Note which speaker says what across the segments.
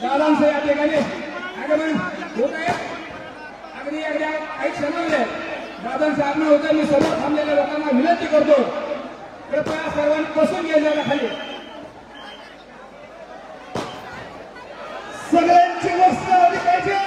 Speaker 1: दादांचं या ठिकाणी आगमन होत आहे. अगदी अगदी काही क्षणामध्ये दादांचं आगमन होतं. मी समोर थांबलेल्या लोकांना विनंती करतो, कृपया सर्वांनी बसून घ्या जरा खाली. सगळ्यांची वस्त्र आली पाहिजे.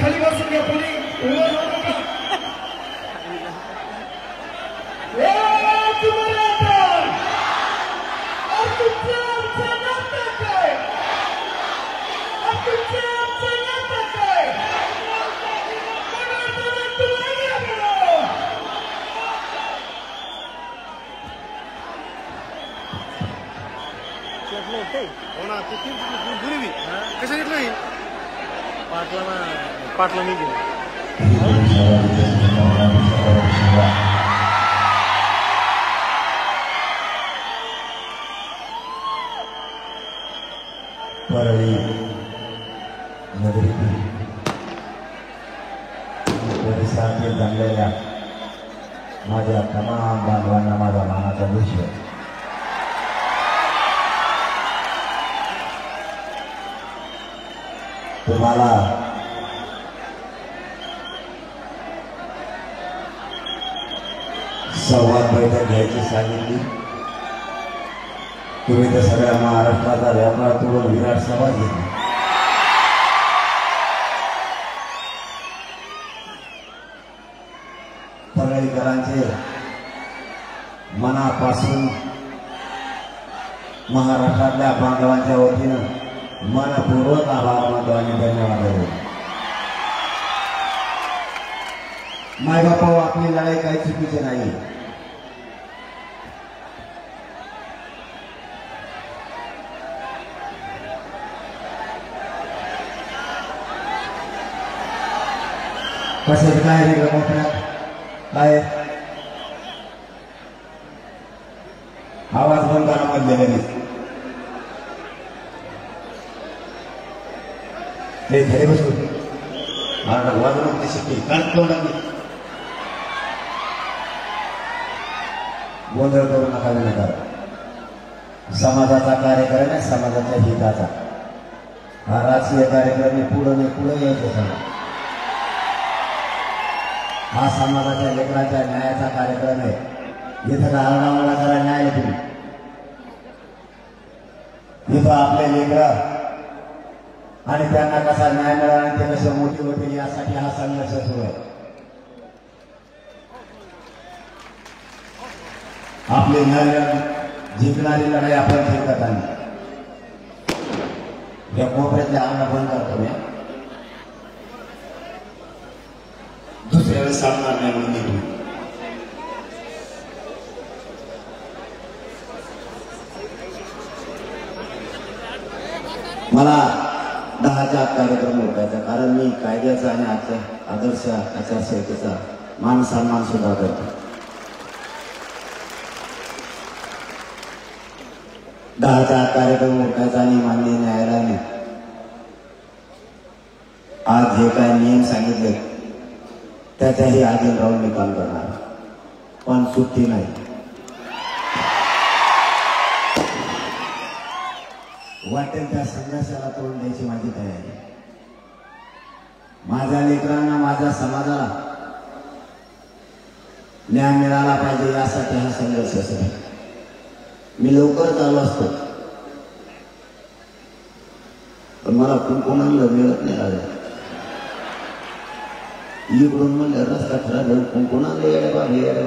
Speaker 2: खाली बसून घ्या कोणी उभं राहू नका.
Speaker 3: हो ना ते दुर्वी कसं घेतलं पाटला मी गेलो.
Speaker 4: परळी नगरीतील परिसरातील जमलेल्या माझ्या तमाम बांधवांना माझा मानाचा विषय. तुम्हाला संवाद बैठक घ्यायची सांगितली. तुम्ही तर सगळ्या महाराष्ट्राचा व्यापार तोडून विराट सभा घेतली. परळीकरांचे मनापासून महाराष्ट्रातल्या बांधवांच्या वतीनं मनपूर्वक आभार मानतो आणि धन्यवाद देतो. मायबापा आपली लढाई काही चुकीची नाही. कशाचं काय रे मोठ्यात काय आवाज बंद करा मधले लगेच. हे घरी बसून मला वाजवून शिकली गोंधळ करू नका विनाकार. समाजाचा कार्यक्रम आहे, समाजाच्या हिताचा. हा राजकीय कार्यक्रम आहे, पुढे यायचं सगळं. हा समाजाच्या लेकराच्या न्यायाचा कार्यक्रम आहे. इथं आरडाओरडा करा न्याय आहे तुम्ही. इथं आपले लेकर आणि त्यांना कसा न्याय मिळाला आणि ते कसे मोठे होतील यासाठी हा संघर्ष सुरू आहे. आपली जिंकणारी लढाई आपण जिंकत आली. या कोपऱ्यातल्या आला बंद करतो मी. दुसऱ्या वेळेस सांगणार नाही म्हणून निघून. मला 10च्या आत कार्यक्रम होतायचा, कारण मी कायद्याचा आणि आदर्श आचारसंहितेचा मान सन्मान सुद्धा करतो. 10च्या आत कार्यक्रम होतायचा आणि माननीय न्यायालयाने आज जे काय नियम सांगितले त्याच्याही अधीन राहून निकाल करणार, पण सुट्टी नाही. वाटेल त्या संघर्षाला तोंड द्यायची माझी तयारी. माझ्या लेकरांना, माझ्या समाजाला न्याय मिळाला पाहिजे यासाठी हा संघर्ष असेल. मी लवकरच आलो असतो, पण मला कुंकुमाला मिळत नाही आलं. इकडून म्हणलं रस्ता खराब होऊन कुंकुमाला येडे बा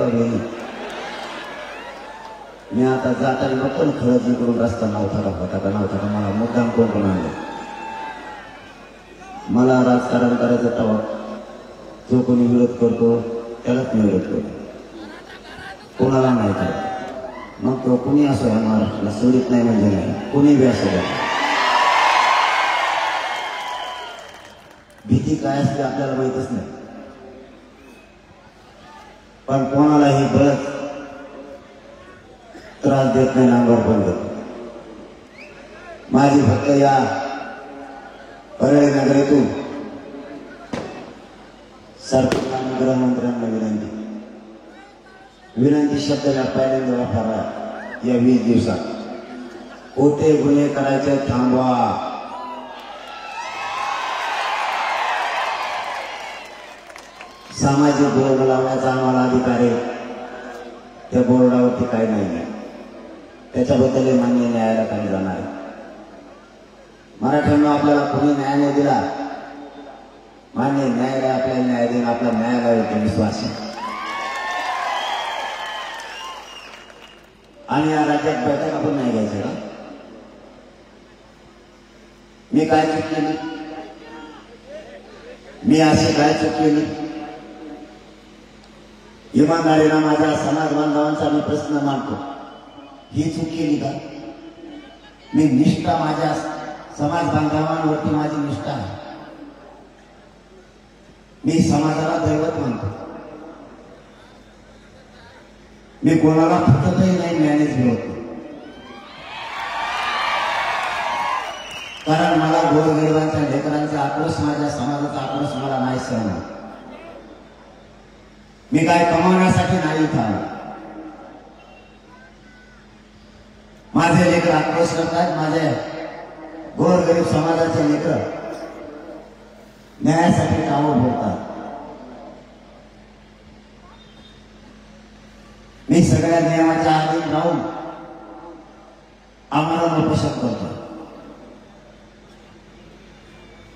Speaker 4: गेली. मी आता जाताना पण खळजी करून रस्ता नव्हता का मला मुद्दाम कोण आणलं. मला राजकारण करायचं तेव्हा जो कोणी विरोध करतो त्यालाच मी विरोध करतो, कोणाला नाही करत. मग तो कुणी असो या महाराष्ट्राला सोडित नाही म्हणजे नाही, कुणी बी असो. भीती काय असते आपल्याला माहितच नाही, पण कोणालाही बळच त्रास देत नाही, अंगावर पडत. माझी फक्त या परळी नगरीतून सरकार गृहमंत्र्यांना विनंती शब्द पहिल्यांदा वापरला या 20 दिवसात. कोठे गुन्हे करायचे थांबवा. सामाजिक बोर्ड लावण्याचा आम्हाला अधिकार आहे, त्या बोर्डावरती काही नाही, त्याच्याबद्दल मान्य न्यायाला काही जाणार आहे. मराठ्यांना आपल्याला कोणी न्याय नाही दिला, मान्य न्यायालय आपल्याला न्याय देईन, आपला न्यायालयावर विश्वास आहे. आणि या राज्यात बैठका पण नाही घ्यायचं का? मी काय चूक केली? मी अशी काय चूक केली? इमानदारीला माझ्या समाज बांधवांचा मी प्रश्न मांडतो, ही चूक केली का? मी निष्ठा माझ्या समाज बांधवांवरती माझी निष्ठा आहे. मी समाजाला दैवत मानतो. मी कोणाला फुटतही नाही, मॅनेज मिळवतो. कारण मला गोरगरिबांच्या लेकरांचा आक्रोश, माझ्या समाजाचा आक्रोश मला नाही सहन. मी काय कमावण्यासाठी नाही थांब. माझे लेकर आक्रोश करतात, माझे गोरगरीब समाजाचे लेकर न्यायासाठी कावं बोलतात. मी सगळ्या नियमाच्या अधीन राहून आम्हाला उपोषण करतो,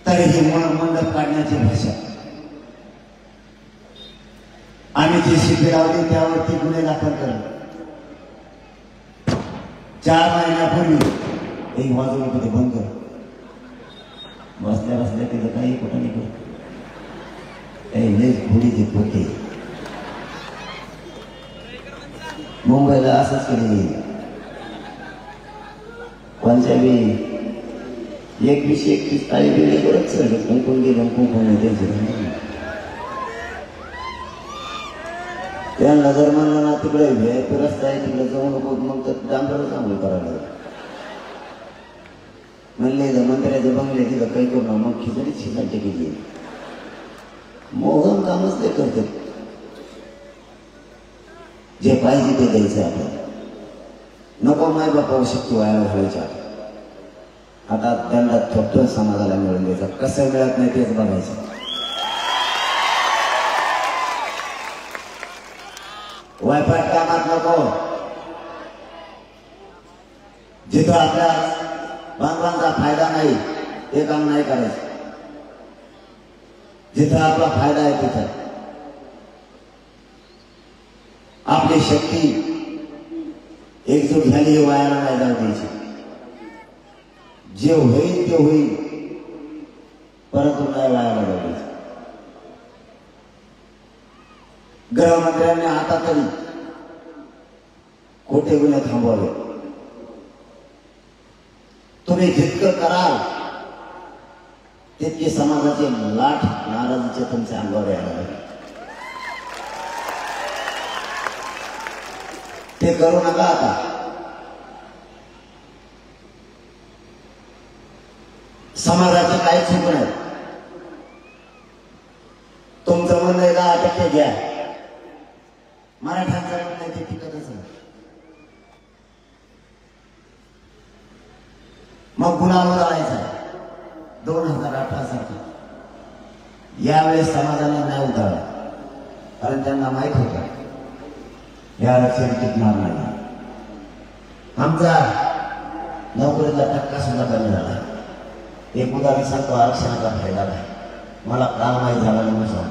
Speaker 4: तरीही मंडप काढण्याची भाषा. आम्ही जी शिबिर लावली त्यावरती गुन्हे दाखल करतो. 4 महिन्यापूर्वी एक वाजवून होते बंद कर, बसल्या बसल्या तिथं काही कुठं नाही करत. घोडी देत होते मुंबईला असंच केले. पंजाबी 21-31 तारीख गेले बरंच सर कोण गेलं कोण त्यांचे त्यांना जर म्हणलं ना तिकडे रस्ता आहे तिकडे जाऊ नको, मग तर डांबरच चांगलं करायला म्हणले. मंत्र्याचे बंगले तिथं काही करू मग खिचडीच शिकायची केली. मोहन कामच ते करते, जे पाहिजे ते द्यायचं आपल्याला. नको माय बापा शक्ती व्हायला व्हायच्या. आता त्यांना थोडं समाजाला मिळून द्यायचं, कसं मिळत नाही तेच बघायचं. वायफाय कामात नको. जिथं आपल्या बांधवांचा फायदा नाही ते काम नाही करायचं. जिथं आपला फायदा आहे तिथं आपली शक्ती एकजूट झाली, वायाला नाही जाऊ द्यायची. जे होईल ते होईल, परंतु काय वायाला जाऊ द्यायचं. गृहमंत्र्यांनी आता तरी खोटे गुन्हे थांबवले. तुम्ही जितकं कराल तितके समाजाचे लाट नाराजीचे तुमच्या अंगावर यायला ते करू नका. आता समाजाचे काही चूक नाही. तुमचं म्हणणं 10% घ्या, मराठ्यांचं म्हणणं ते टिकतच नाही. मग गुन्हावर आणायचा 2018 सारखी. यावेळेस समाजाने नाही उतारला, कारण त्यांना माहित होतं या आरक्षण टिकणार नाही. आमचा नोकरीचा टक्का सुद्धा कमी झाला. एक उदाहरण सांगतो, आरक्षणाचा फायदा नाही. मला काल माहीत झाला नाही.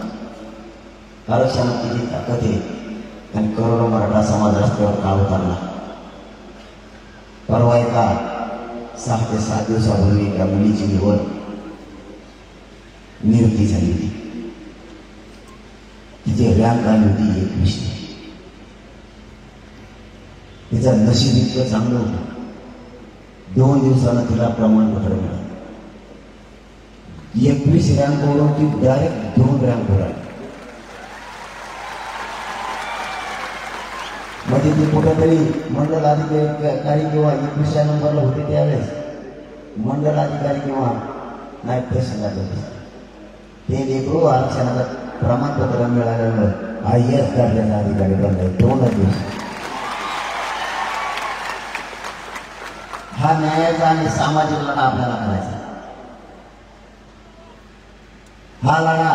Speaker 4: आरक्षणात किती ताकद आहे आणि करोडो मराठा समाज रस्त्यावर का उतरला परवा एका 6 ते 7 दिवसापूर्वी एका मुलीची निवड नियुक्ती झाली होती. तिची रँक आली होती 21. तिचं नशीब इतकं चांगलं होतं, 2 दिवसानं तिला प्रमाणपत्र मिळालं. 21 रँकवरून ती डायरेक्ट 2 रँकवर आली. म्हणजे ती कुठेतरी मंडल अधिकारी किंवा 21व्या नंबरला होते त्यावेळेस मंडल अधिकारी किंवा नायब तहसीलदार होते. ते लेकरू आरक्षणाचं प्रमाणपत्र मिळाल्यामुळे IAS दर्जाचा अधिकारी बनले 2 दिवस. हा न्यायाचा आणि सामाजिक लढा आपल्याला करायचा. हा लढा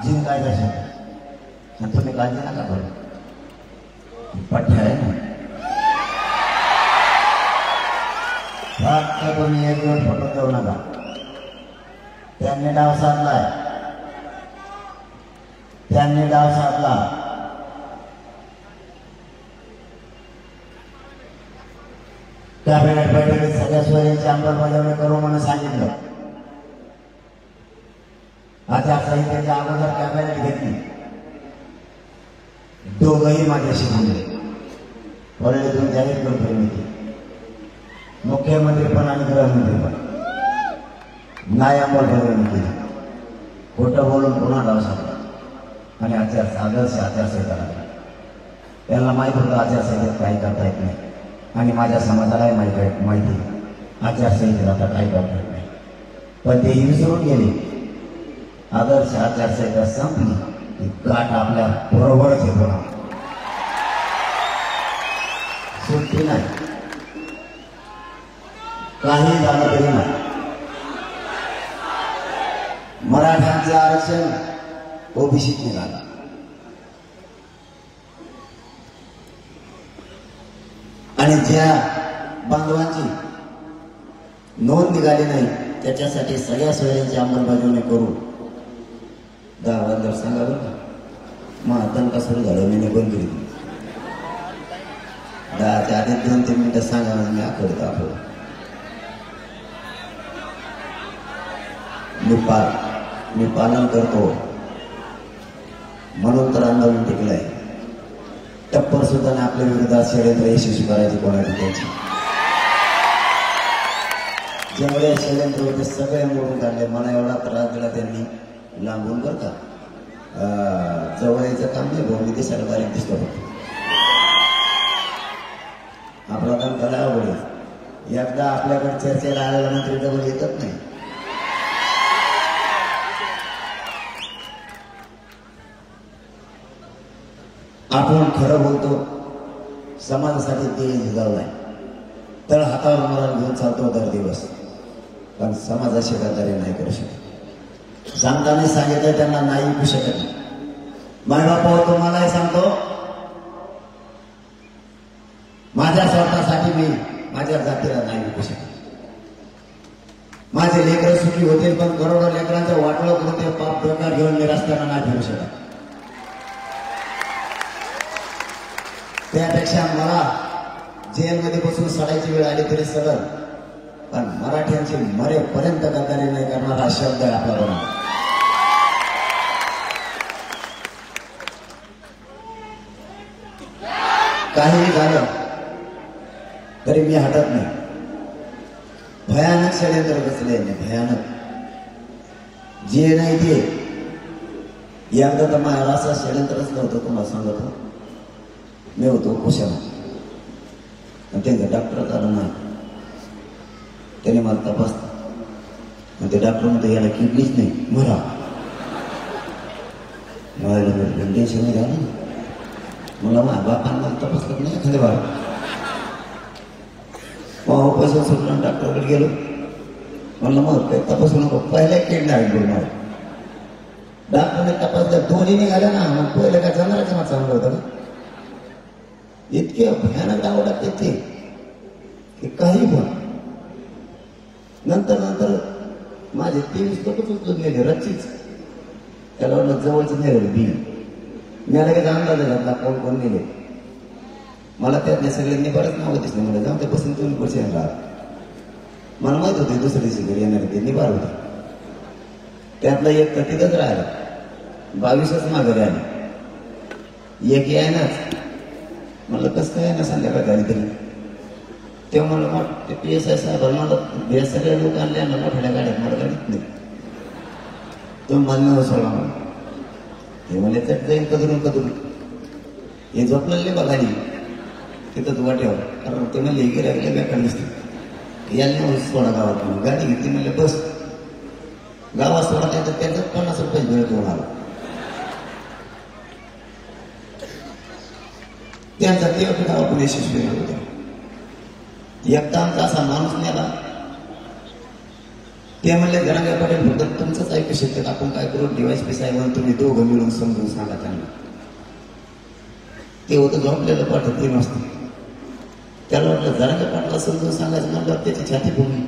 Speaker 4: जिंकायचा. तुम्ही काळजी नका करू, पठ्य आहे ना. फक्त तुम्ही एक दिवस फोटो देऊ नका. त्यांनी डाव साधलाय, त्यांनी डाव साधला. कॅबिनेट बैठकीत सगळ्या सोयीची अंमलबजावणी करू म्हणून सांगितलं. आचारसंहितेच्या अगोदर कॅबिनेट घेतली. दोघंही माझ्याशी बोलले. वरळीतून जाहीर करतो मी ते, मुख्यमंत्री पण आणि गृहमंत्री पण नाही अंमलबजावणी केली. खोटं बोलून पुन्हा डाव साधला आणि आदर्श आचारसंहिता लागला. त्यांना माहीत होतं आचारसंहितेत काही करता येत नाही आणि माझ्या समाजालाही माहिती आचारसंहितेत आता काही करता येत नाही. पण ते विसरून गेले. आदर्श आचारसंहिता संपली की गाठ आपल्या बरोबरच येतो ना, सुट्टी नाही. काही झालं तरी नाही. मराठ्यांचं आरक्षण ओबीसीत निघाला. आणि ज्या बांधवांची नोंद निघाली नाही त्याच्यासाठी सगळ्या सोयींची अंमलबजावणी करू. 10 वाजल्यावर सांगा बरं का. मग आता सुरू झालं मी निघून गेली. 10च्या आधी 2-3 मिनिटं सांगा म्हणजे मी आठवतो आपलं. मी पालन करतो म्हणून तर आंदोलन टिकलंय. टप्पर सुद्धा आपल्या विरोधात षडयंत्र यशस्वी करायची कोणाची त्याची. जेवढे षडयंत्र होते सगळे मोडून काढले. मला एवढा त्रास दिला त्यांनी लांबून बरं का. जवळ यायचं काम नाही भाऊ, मी दिसायला बारीक दिसतो. आपला काम करायला आवडेल. एकदा आपल्याकडे चर्चेला आलेला मंत्री डबल येतच नाही. आपण खरं बोलतो, समाजासाठी ते झिजावलाय. तर हातावर मरण घेऊन चालतो दर दिवस, पण समाजाशी गद्दारी नाही करू शकत. सांगताना सांगितलं त्यांना नाही विकू शकत. मायबापा तुम्हालाही सांगतो, माझ्या स्वार्थासाठी मी माझ्या जातीला नाही विकू शकत. माझे लेकरं सुखी होतील, पण करोडो लेकरांचं वाटलं करून ते पाप डोक्यात घेऊन मी रस्त्याला नाही फिरू शकत. त्यापेक्षा मला जेलमध्ये बसून सडायची वेळ आली तरी सडल, पण मराठ्यांची मरेपर्यंत गद्दारी नाही करणार हा शब्द आहे आपला बरोबर. काहीही झालं तरी मी हटत नाही. भयानक षडयंत्र बसले, भयानक. जे नाही ते एकदा तर महाराष्ट्रात षडयंत्रच नव्हतं. तुम्हाला सांगतो मी होतो कुशाला, त्यांचा डॉक्टर आलं नाही. त्याने मला तपासलं. ते डॉक्टर म्हणतो याला किडनीच नाही, मरा. मला टेन्शन नाही झालं. मला माझ्या बापांना तपासलं नाही एखाद्या बाळ. पैसा सुटला डॉक्टरकडे गेलो. म्हणलं मग काही तपासू नको, पहिल्या किडनी आहे बोल. मला डॉक्टरने तपासल्या, दोन्ही निघाल्या ना. मग पहिलं काय जाणारच मला चांगलं होतं ना. इतके भयानक आवडत येते की काही पण. नंतर माझे 23 लोकच उचलून गेले रच्चीच. त्याला वाटलं जवळच नाही बी. मी लगेच अंदाज घातला कोण कोण गेले. मला त्यातल्या सगळे निभारच नाव दिसले. मला जाऊन त्यापासून तुम्ही पैसे राहत मला माहित होते दुसऱ्या दिवशी घरी येणार ते निभार होते. त्यातला एक तर तिथंच राहिला. 22च माघारी आले. एक यायनाच म्हणलं कसं काय ना संध्याकाळ झाली तरी तेव्हा मला मग ते PSI साहेब मला हे सगळे लोक आणले ना मोठ्या गाड्यात मला गाडीत नाही तो मान्य सोडा म्हणून हे म्हणले चट जाईन कदरून हे झोपलेले बघाली तिथंच वाट्यावर कारण ते म्हणले गिरायला बेकार दिसते याला सोडा गावात म्हणून गाडी घेतली म्हणले बस गावात सोडा त्याच्यात 50 रुपये मिळत होणार त्यांचा ते गावाकडे यशस्वी होते. एकदा आमचा असा माणूस नेला ते म्हणले जरांगे पाटील फक्त तुमचंच ऐकू शकतात आपण काय करू DYSP साहेब तुम्ही दोघं मिळून समजून सांगा त्यांना. ते होतं झोपलेलं पाठत 3 वाजता. त्याला वाटलं जरांगे पाटला समजून सांगायचं म्हणलं त्याची छाती फुगली.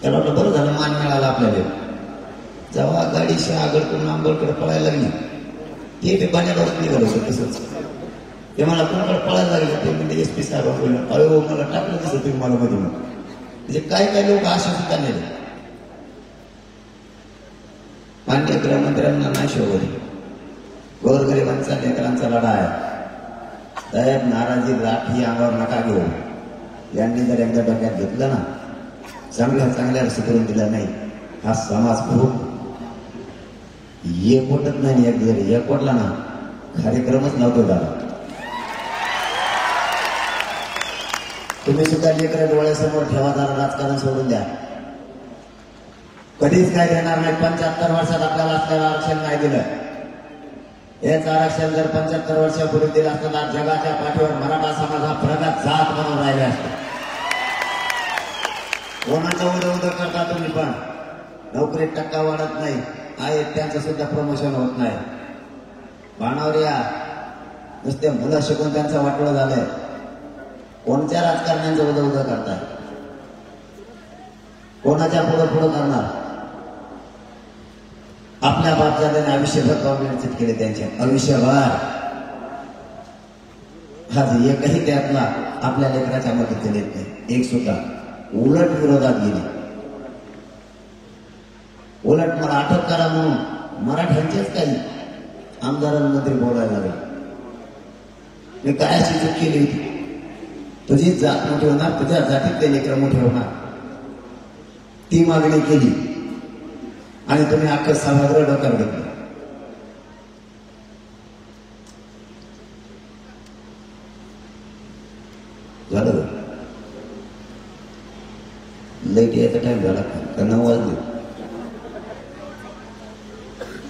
Speaker 4: त्याला वाटलं बरं झालं मान मिळाला आपल्याला. जेव्हा गाडीशी आगडकडून आंबोलकडे पळायला लागली ते पाण्यावरच निघालं होतं तसंच. ते मला कोणाकडे पळायला लागले ते म्हणजे SP साहेब अयो मला टाकलं तसं तुम्ही मला मध्ये म्हणजे काय लोक असे सुद्धा नेले. मान्य गृहमंत्र्यांना नाही शोधले. गोरगरिबांचा लेकरांचा लढा आहे. साहेब नाराजी लाठी अंगावर नका घेऊ. यांनी जर एकदा डोक्यात घेतलं ना चांगल्या सुधरून दिला नाही हा समाज खूप एकवटत नाही. एक जरी एकवटला ना कार्यक्रमच नव्हतो झाला. तुम्ही सुद्धा लेकर डोळ्यासमोर ठेवा जरा राजकारण सोडून द्या. कधीच काय देणार नाही. 75 वर्षात आपल्याला असलेलं आरक्षण नाही दिलं. हेच आरक्षण जर 75 वर्षापूर्वी दिलं असतं तर जगाच्या पाठीवर मराठा समाज हा प्रगत जात म्हणून राहिले असते. कोणाचं उदं करता तुम्ही पण नोकरीत टक्का वाढत नाही आहे त्यांचं सुद्धा प्रमोशन होत नाही. बाणावर या नुसते मुलं शिकून त्यांचं वाटोळं झालंय. कोणत्या राजकारण्यांचं उदं करताय कोणाच्या पुढं करणार. आपल्या बापजाद्याने आयुष्यभर कॉम्प्लेंट केले त्यांचे आयुष्यभर. आज एकही त्यातला आपल्या लेकराच्या मदत देत नाही. एक सुद्धा उलट विरोधात गेली. उलट मला अटक करा म्हणून मराठ्यांचेच काही आमदारांमध्ये बोलायला लागले. मी काय अशी चूक केली होती. तुझी जात मोठी होणार तुझ्या जातीतले लेकर मोठे होणार ती मागणी केली आणि तुम्ही अख्खं सभागृह डोक्यावर घेतलं. झालं लाईट यायचा टाइम झाला का 9 वाजले.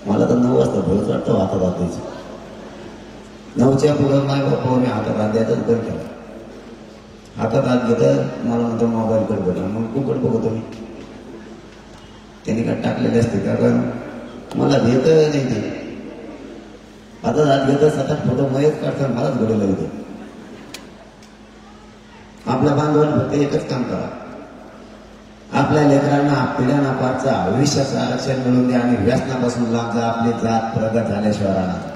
Speaker 4: मला तर 9 वाजता भरच वाटतं हातात हात द्यायचं. 9च्या पुढं माय बापा मी हातात हात द्यायचाच बंद केला. हातात हात घेतं मला म्हणतो मोबाईल कडे बघा मग कुकड बघतो मी. त्यांनी काय टाकलेले असते कारण मला घेत नाही ते. हातात हात घेतं सतत फोटो मयच काढतात मलाच घडवलं होतं. आपल्या बांधवांना फक्त एकच काम करा. आपल्या लेकरांना पिढ्यांना पारचा आयुष्याचं आरक्षण मिळवून द्या आणि व्यसनापासून लांब जा. आपली जात प्रगत झाल्याशिवाय राहणार.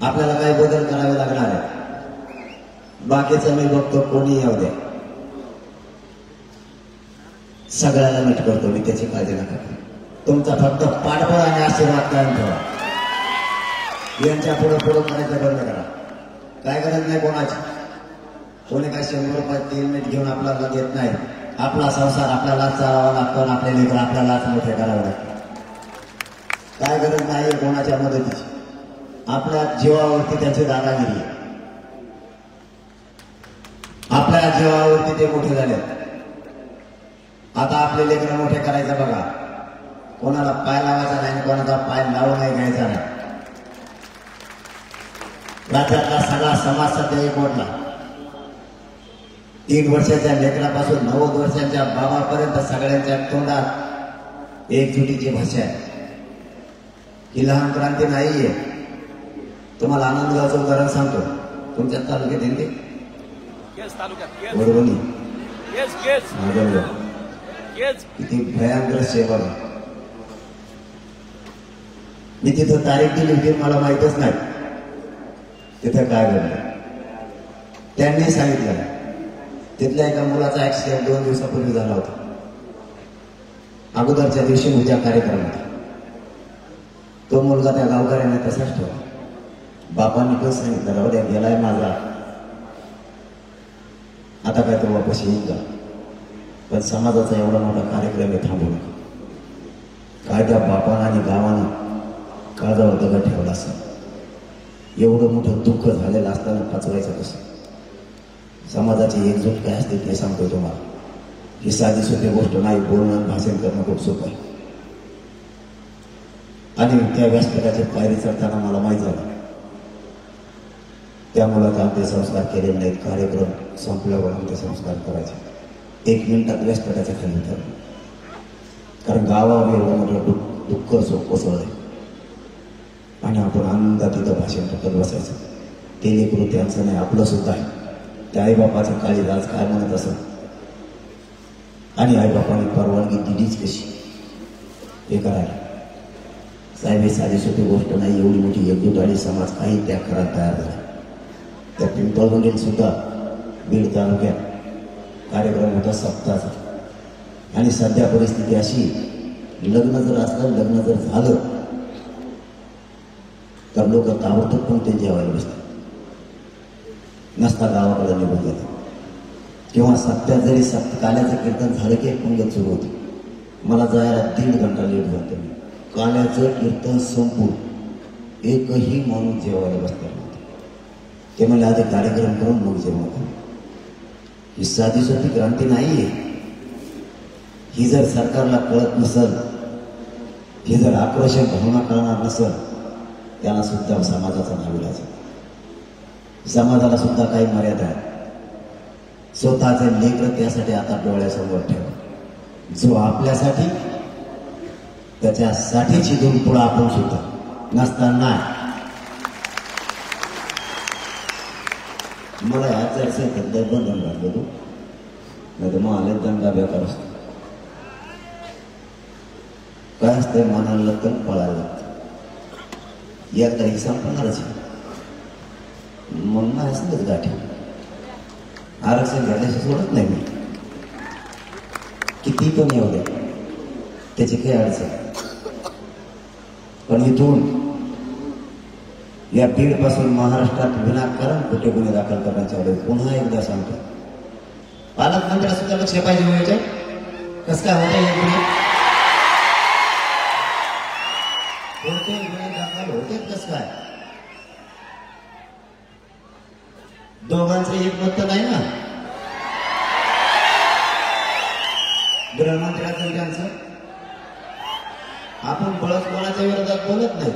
Speaker 4: आपल्याला काही बदल करावे लागणार आहे. बाकीचं मी बघतो कोणी येऊ द्या सगळ्याला नीट करतो मी त्याची काळजी नका. तुमचा फक्त पाठबळ आणि आशीर्वाद कायम ठेवा. यांच्या पुढं करायचं बंद करा. काय गरज नाही कोणाची. कोणी काय 100 रुपये 3 मिनिट घेऊन आपल्याला देत नाही. आपला संसार आपल्याला चालावा लागतो आणि आपले लेकर आपल्यालाच मोठे करावे लागतात. काय गरज नाही कोणाच्या मदतीची. आपल्या जीवावरती त्याची दादागिरी. आपल्या जीवावरती ते मोठे झाले. आता आपले लेकर मोठे करायचं बघा. कोणाला पाय लावायचा नाही कोणाचा पाय लावू नाही घ्यायचा नाही. राज्यातला सगळा समाज सध्या एकवटला. 3 वर्षाच्या लेकरापासून 90 वर्षाच्या बाबापर्यंत सगळ्यांच्या तोंडात एकजुटीची भाषा आहे. ही लहान क्रांती नाहीये. तुम्हाला आनंदगावचं उदाहरण सांगतो. तुमच्या तालुक्यात येते वडवणी किती भयंकर सेवा. मी तिथं तारीख दिली होती मला माहितच नाही. तिथं काय घडलं त्यांनी सांगितलं. तिथल्या एका मुलाचा ऍक्सिडेंट 2 दिवसापूर्वी झाला होता. अगोदरच्या दिवशी उद्या कार्यक्रम होता. तो मुलगा त्या गावकऱ्याने तसाच ठेवला. बापांनी पण सांगितलं राहू द्या, गेलाय माझा, आता काय तो वापस येईल का, पण समाजाचा एवढा मोठा कार्यक्रम आहे, थांबू नका. काय त्या बापानं आणि गावानं काळजावर दगड ठेवला असं. एवढं मोठं दुःख झालेलं असताना पचवायचं कसं. समाजाची एकजूट काय असते ते सांगतो तुम्हाला. ही साधी सोपी गोष्ट नाही. बोलणं भाषण करणं खूप सोपं आहे. आणि त्या व्यासपीठाच्या पायरी चढताना मला माहीत झालं त्या मुलाचा अंत्यसंस्कार केलेले नाहीत. कार्यक्रम संपल्यावर अंत्यसंस्कार करायचे. 1 मिनिटात व्यासपीठाच्या खाली उतरलं. कारण गावावर एवढं मोठं दुःख कोसळलंय आणि आपण आनंदात तिथं भाषण करत बसायचं. ते लेकरू त्यांचं नाही, आपलं सुद्धा आहे. त्या आईबापाचं काळजी आज काय म्हणत असं, आणि आईबापाने परवानगी दिलीच कशी हे करायला. साहेब ही साधी सोपी गोष्ट नाही. एवढी मोठी एकजूट आणि समाज काही त्याग करायला तयार झाला. त्या पिंपळवंडीत सुद्धा बीड तालुक्यात कार्यक्रम होता सप्ताहाचा. आणि सध्या परिस्थिती अशी, लग्न जर असलं, लग्न जर झालं तर लोक ताबडतोब पण ते जेवायला बसतात. नसता गावाकडे निघून जातात. किंवा सप्त्यात जरी काल्याचं कीर्तन झालं की पंगत सुरू होती. मला जायला 1.5 घंटा लेट झालं. काल्याचं कीर्तन संपून एकही माणूस जेवायला बसतात. ते म्हणले आधी कार्यक्रम करून मग जेवण करू. ही साधी सोपी क्रांती नाहीये. ही जर सरकारला कळत नसल, ही जर आक्रोशक भावना कळणार नसल, त्याला सुद्धा समाजाचा नाविलाज आहे. समाजाला सुद्धा काही मर्यादा आहे. स्वतःचे लेकर त्यासाठी आता डोळ्यासमोर ठेवा. जो आपल्यासाठी त्याच्यासाठीच इथून पुढं आपण सुद्धा नसताना. मला ह्याच अडचण बंधन घातलं तू, नाही तर मग आले दंगा बेकार असतो. काय असतंय, मनाला लागतं पळायला लागतं. एकदा ही संपणारच मग नाही असलंच गाठी. आरक्षण घ्यायला सोडत नाही मी, किती पण येऊ द्या, त्याची काही अडचण. पण इथून या बीड पासून महाराष्ट्रात विनाकारण कुठे गुन्हे दाखल करण्याच्या वेळेस पुन्हा एकदा सांगतो, पालकमंत्र्या सुद्धा लक्ष पाहिजे व्हायचं. कसं काय होतं हे गुन्हे, कोणते गुन्हे दाखल होते कसं काय. दोघांचं एक मत नाही ना. गृहमंत्र्याचं त्यांचं. आपण बळच कोणाच्या विरोधात बोलत नाही.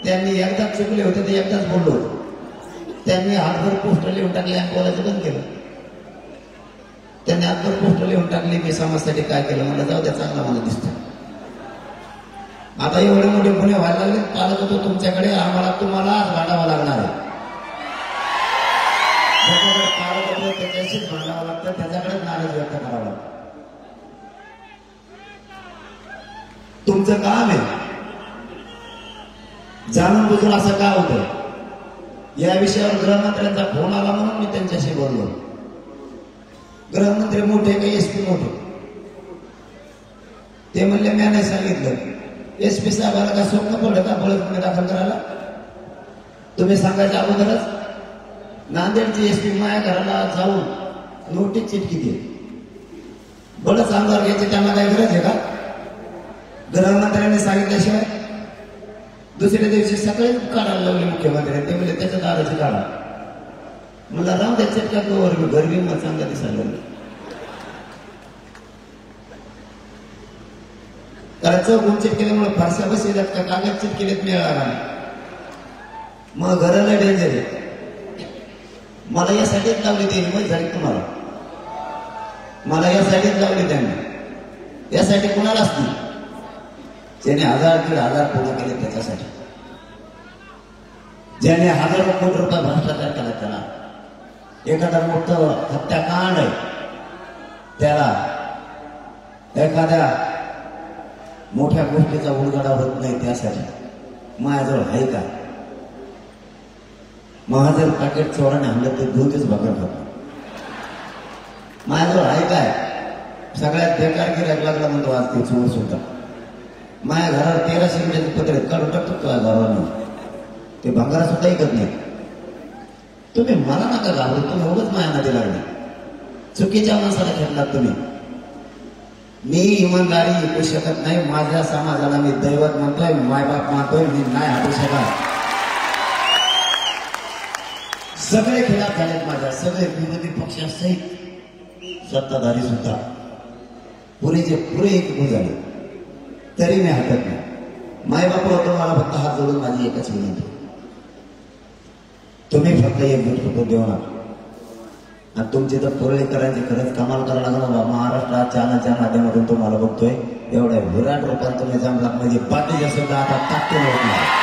Speaker 4: त्यांनी एकदाच चुकले होते ते एकदाच बोललो. त्यांनी हातभर पोस्टर लिहून टाकले आणि बोलायचं बंद केलं. त्यांनी हातभर पोस्टर लिहून टाकले मी समाजासाठी काय केलं. मला जाऊ द्या, चांगला मला दिसतं. आता एवढे मोठे गुन्हे व्हायला लागले. पालक होतो तुमच्याकडे, आम्हाला तुम्हाला आज भांडावं लागणार आहे. ज्याच्याकडे पालक होतो त्याच्याशीच भांडावं लागतं, त्याच्याकडेच नाराज व्यक्त करावं लागतं. तुमचं काम आहे. जाणून बुजून असं का होतं या विषयावर गृहमंत्र्यांचा फोन आला म्हणून मी त्यांच्याशी बोललो. गृहमंत्री मोठे का एसपी मोठे, ते म्हणले मी नाही सांगितलं. एसपी साहेबाला का स्वप्न पडलं का बळच गुन्हे दाखल करायला. तुम्ही सांगायच्या अगोदरच नांदेडची एसपी माझ्या घराला जाऊन नोटीस चिठ्ठी दिली. बळच आमदार घ्यायची त्यांना काही गरज आहे का. गृहमंत्र्यांनी सांगितल्याशिवाय दुसऱ्या दिवशी सकाळी काढायला लावले मुख्यमंत्र्यांनी. ते म्हणजे त्याच्या दाराची काढा. मला राम त्या चिटक्यात गरबी मला चांगला दिसायला. कारण चौगुण चिटकेल्यामुळे फारशा बसलेल्यात का कागद चिटकेलेत मिळाला. मग घराला डेंजर आहे. मला यासाठीच लावली त्यांनी, माहिती झाली तुम्हाला. मला यासाठीच लावली त्यांनी. यासाठी कुणाला असतील ज्याने 1000-1500 पूर्ण केले त्याच्यासाठी. ज्याने हजारो कोटी रुपये भ्रष्टाचार केला त्याला. एखादा मोठं हत्याकांड आहे त्याला. एखाद्या मोठ्या गोष्टीचा उलगडा होत नाही त्यासाठी. माझ्याजवळ आहे का. महाजर पॅकेट चोराने आणलं ते 2 दिवस भाकर खातो. माझ्याजवळ आहे काय सगळ्यात बेकार गिरायक लागला म्हणतो आज ते चोर सुद्धा. माझ्या घरावर 1300 रुपयाचे पत्र काढून टाकतो तुझ्या घरावर. ते भंगारा सुद्धा ऐकत नाही. तुम्ही मला नका घाबरू, तुम्ही उगाच माझ्या नदी लागले. चुकीच्या माणसाला खेळलात तुम्ही. मी इमानदारी ऐकू शकत नाही. माझ्या समाजाला मी दैवत म्हणतोय, मायबाप मानतोय, मी नाही हटू शकत. सगळे खिलाफ झालेत माझ्या, सगळे विरोधी पक्षासहित सत्ताधारी सुद्धा पुरेचे पुरे एकूण झाले, तरी मी हटत नाही. मायबाप होतो मला फक्त हात जोडून माझी एकच विनंती, तुम्ही फक्त एकजूट फोटो देऊ नका. आणि तुमचे तर पुरळेकरांचे खरंच कमाल करायला लागला. महाराष्ट्रात चॅनलच्या माध्यमातून तुम्हाला बघतोय, एवढ्या विराट रूपात तुम्ही जमला म्हणजे बाकीच्या सुद्धा आता ताकद होत नाही.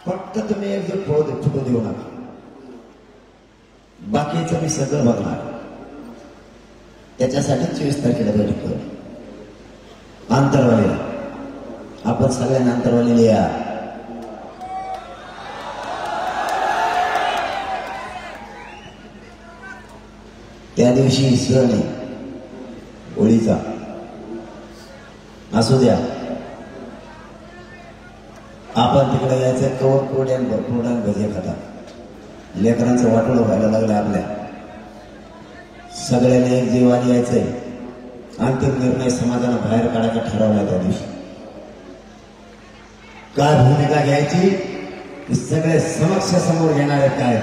Speaker 4: फक्त तुम्ही एकजूट फोटो देऊ नका, बाकीचं मी सगळं बघणार. त्याच्यासाठी 24 तारखेला बैठक करू. आंतरवालीला आपण सगळ्यांना आंतरवालीला या. त्या दिवशी सण आहे होळीचा, असू द्या. आपण तिकडे यायचं कवर कोड्यान भजे खाता. लेकरांचं वाटोळं व्हायला लागलं आपल्या. सगळ्यांनी एक जीवाने यायचंय. अंतिम निर्णय समाजाला बाहेर काढायचा ठरवला त्या दिवशी. काय भूमिका घ्यायची सगळे समक्ष समोर घेणार आहेत काय.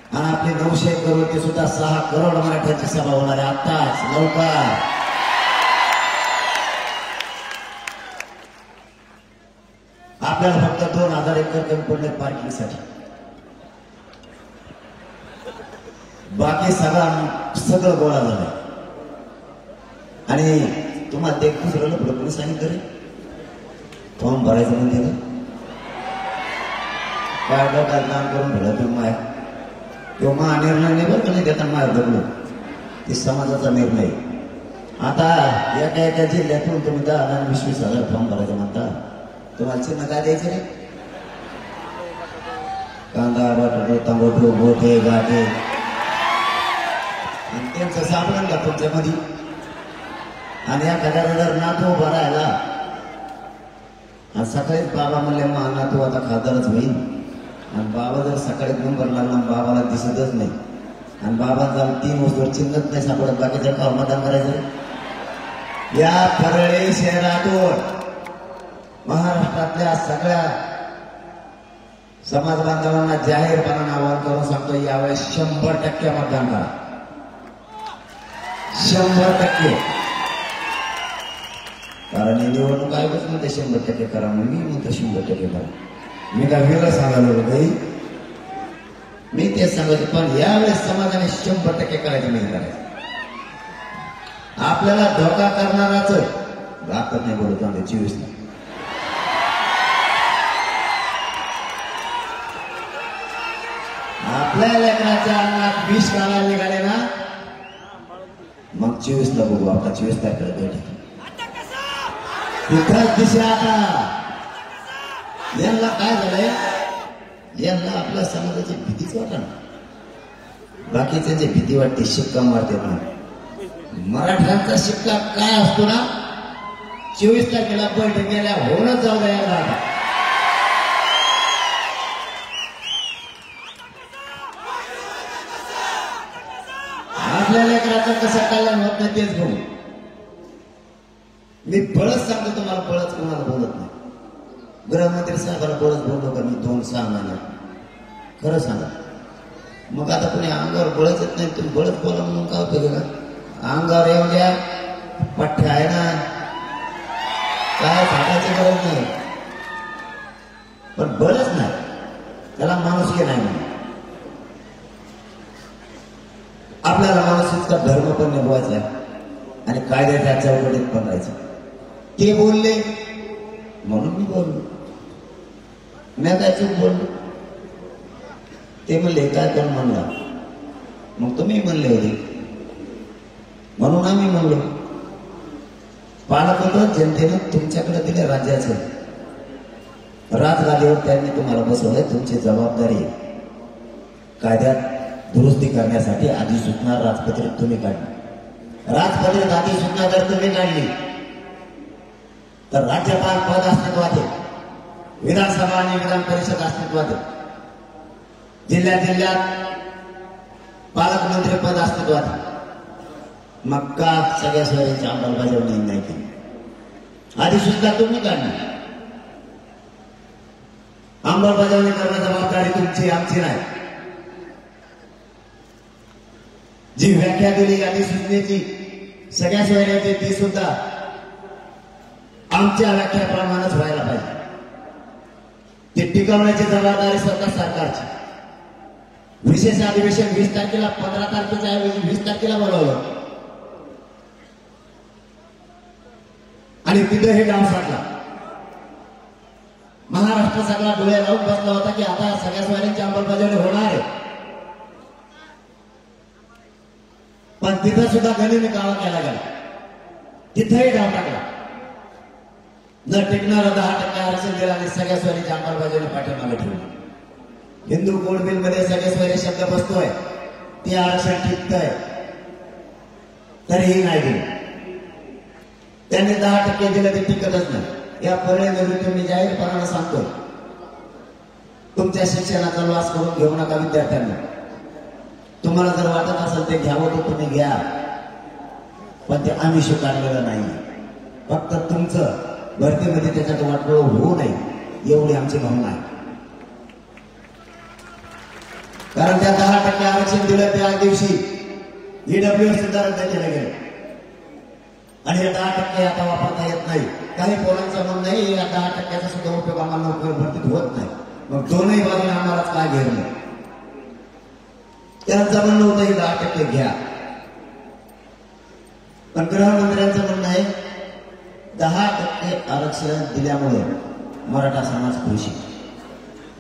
Speaker 4: आणि आपले 900 करोड ते सुद्धा 6 करोड मराठ्यांची सभा होणार आहे आत्ताच लवकर. आपल्याला फक्त 2000 एकर कमी पडले पार्किंगसाठी. बाकी सगळं गोळा झालं. आणि तुम्हाला ते दुसरं पुढे कोणी सांगितलं रे फॉर्म भरायचं म्हणते का काय डोक्यात काम करून भेटत तुम्ही माया. किंवा महानिर्णय नाही बरं का नाही देताना माझ्या दगडून, ते समाजाचा निर्णय. आता एका जिल्ह्यातून तुम्ही 10,000-20,000 फॉर्म भरायचं म्हणता. तुम्हाला चिन्ह काय द्यायचं रे? कांदा, बटाटो, तांबटो, गोठे, गाठे. आणि त्यांचं सापडलं का तुमच्यामध्ये? आणि एखाद्याला जर नातू उभा राहिला आणि सकाळीच बाबा म्हणले मा नातू आता खासदारच होईल, आणि बाबा जर सकाळी नंबर लागला बाबाला दिसतच नाही, आणि बाबा जर 3 वर्षावर चिन्हच नाही सापडत, बाकीच्या का मतदान करायचं? या परळी शहरातून महाराष्ट्रातल्या सगळ्या समाज बांधवांना जाहीरपणाने आवाहन करून सांगतो, यावेळेस 100% मतदान करा. 100%. कारण ही निवडणूक आयोगच म्हणते 100% करा, मी म्हणतो 100% करा. मी काय वेगळं सांगायला काही, मी तेच सांगायचं. पण यावेळेस समाजाने 100% करायचं नाही करायचं. आपल्याला धोका करणाराच राहत नाही बोलत आमच्या 24 ला. आपल्या लेकराच्या अंगात विष घालायला निघाले ना, मग 24 ला बघू. आता 24 तारखेला बैठक तिथंच दिसे. आता यांना काय झालंय, यांना आपल्या समाजाची भीतीच वाटत. बाकीच्यांची भीती वाटते, शिक्का मारतात ना. मराठ्यांचा शिक्का काय असतो ना, 24 तारखेला बैठक गेल्या होणच जाऊ द्या. आपल्या लेकराचं कसं कल्याण होत नाही तेच बघू. मी बळच सांगतो तुम्हाला, बळच कोणाला बोलत नाही. गृहमंत्री साहेबाला बळच बोललो का मी 2-6 महिन्यात? खरं सांगा. मग आता कोणी अंगावर बळच येत नाही, तुम्ही बळच बोला म्हणून काय उपयोग का? अंगावर येऊन द्या, पठ्ठ्या आहे ना, काय फाटायची गरज नाही. पण बळच नाही, त्याला माणुसकी नाही म्हणून. आपल्याला माणूस इतका धर्म पण निभवायचा आहे आणि कायद्याच्या चौकटीत पण राहायचं. ते बोलले म्हणून मी बोललो, मी काय चूक बोललो? ते म्हणले काय कोण म्हणला, मग तुम्ही म्हणले होते म्हणून आम्ही म्हणलो. पालकत्व जनतेनं तुमच्याकडे दिले राज्याचं, राजगादीवर त्यांनी तुम्हाला बसवलंय, तुमची जबाबदारी आहे. कायद्यात दुरुस्ती करण्यासाठी अधिसूचना राजपत्रित तुम्ही काढली. राजपत्रित अधिसूचना जर तुम्ही काढली तर राज्यपाल पद अस्तित्वात आहे, विधानसभा आणि विधान परिषद अस्तित्वात आहे, जिल्ह्यात पालकमंत्री पद अस्तित्वात आहे. मग का सगळ्या सोयीची अंमलबजावणी नाही केली? अधिसूचना तुम्ही काढली, अंमलबजावणी करणं जबाबदारी तुमची, आमची नाही. जी व्याख्या दिली अधिसूचनेची सगळ्या सोयऱ्याची ती सुद्धा आमच्या व्याख्याप्रमाणेच व्हायला पाहिजे. ती टिकवण्याची जबाबदारी स्वतः सरकारची. विशेष अधिवेशन 20 तारखेला 15 तारखेच्या ऐवजी 20 तारखेला बोलावलं आणि तिथे हे गाव साठला. महाराष्ट्र सगळा डोळे लावून बसला होता की आता सगळ्या सोयऱ्यांची अंमलबजावणी होणार आहे. पण तिथं सुद्धा गणित काळा केला गेला, तिथेही डाव टाकला. न टिकणारं 10% आरक्षण दिलं आणि सगळ्या सोयरीची अंमलबजावणी पाठीमागे ठेवली. हिंदू कोड बिल मध्ये सगळे सोयरे शब्द बसतोय, ते आरक्षण टिकतंय, तरीही नाही दिलं. त्यांनी 10% दिलं ते टिकतच नाही. या पर्याय मी जाहीरपणाने सांगतो, तुमच्या शिक्षणाचा लॉस करून घेऊ नका विद्यार्थ्यांना. तुम्हाला जर वाटत असेल ते घ्यावं तर तुम्ही घ्या, पण ते आम्ही स्वीकारलेलं नाही. फक्त तुमचं भरतीमध्ये त्याच्यात वाटोळ होऊ नये एवढी आमची भावना आहे. कारण त्या 10% आरक्षण दिलं त्या दिवशी ईडब्ल्यूएस सुद्धा रद्द केलं गेलं आणि हे 10% आता वापरता येत नाही. काही पोरांचं म्हणणं नाही या 10%चा सुद्धा उपयोग आम्हाला नोकरी भरतीत होत नाही. मग दोनही बाजूने आम्हालाच काय घेणं? त्यांचं म्हणणं होतं हे 10% घ्या, पण गृहमंत्र्यांचं म्हणणं आहे 10% आरक्षण दिल्यामुळे मराठा समाज खुशी.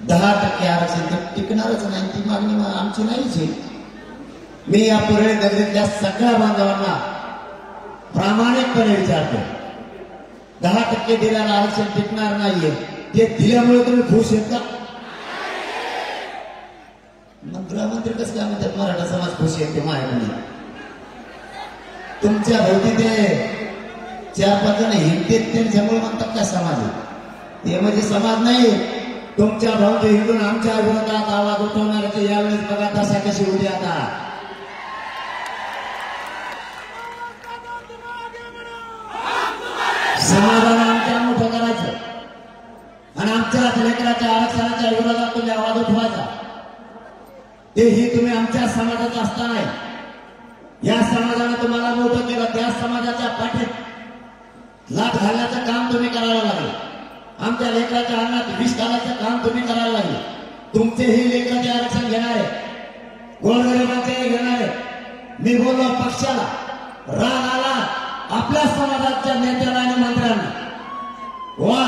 Speaker 4: 10% आरक्षण ते टिकणारच नाही, ती मागणी आमची नाहीच आहे. मी या पुरळे नगरीतल्या सगळ्या बांधवांना प्रामाणिकपणे विचारतो, 10% दिल्याला आरक्षण टिकणार नाहीये, ते दिल्यामुळे तुम्ही खुश आहेत का? मग गृहमंत्री कसं काय म्हणतात मराठा समाज खुशी आहे? ते माझ्याकडे तुमच्या भोवती ते 4-5 जण हिंदीत त्यांच्यामुळे म्हणतात का समाज आहे? हे म्हणजे समाज नाही. तुमच्या भोवती हिंदून आमच्या विरोधात आवाज उठवणाऱ्याचे यावेळेस बघा दशा कशी होती. आता समाजाला आमच्या मोठं करायचं आणि आमच्या लेकराच्या आरक्षणाच्या विरोधात तुम्ही आवाज उठवायचा. तेही तुम्ही आमच्या समाजाचा असताना या समाजाने तुम्हाला मोठं केलं, त्या समाजाच्या पाठीत लाट घालण्याचं काम तुम्ही करायला लागले. आमच्या लेकराच्या अन्नात विष घालायचं काम तुम्ही करायला लागले. तुमचेही लेकराचे आरक्षण घेणारे, गोरगरिबांचेही घेणारे. मी बोललो पक्षाला राग आला आपल्या समाजाच्या नेत्याला आणि मंत्र्यांना, वा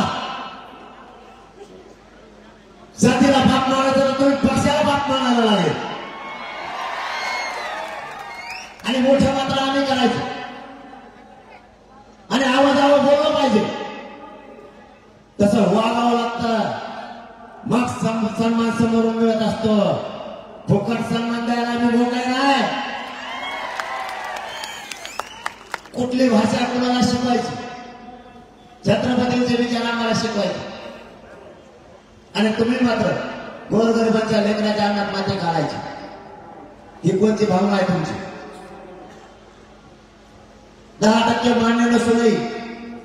Speaker 4: जातीला बाप मानायचं तर तुम्ही पक्षाला बाप मानायला लागेल आणि मोठ्या मात्र आम्ही करायचं आणि आवाजावर बोललं पाहिजे. तसं वागावं लागतं, मग सन्मान समोरून मिळत असतो. फुकट सन्मान द्यायला आम्ही मोकळे नाही. कुठली भाषा कोणाला शिकवायची? छत्रपतींचे विचार आम्हाला शिकवायचे आणि तुम्ही मात्र गोरगरिबांच्या लेकराच्या अन्नात माती घालायची. ही कोणती भावना आहे तुमची? 10% मान्य नसूनही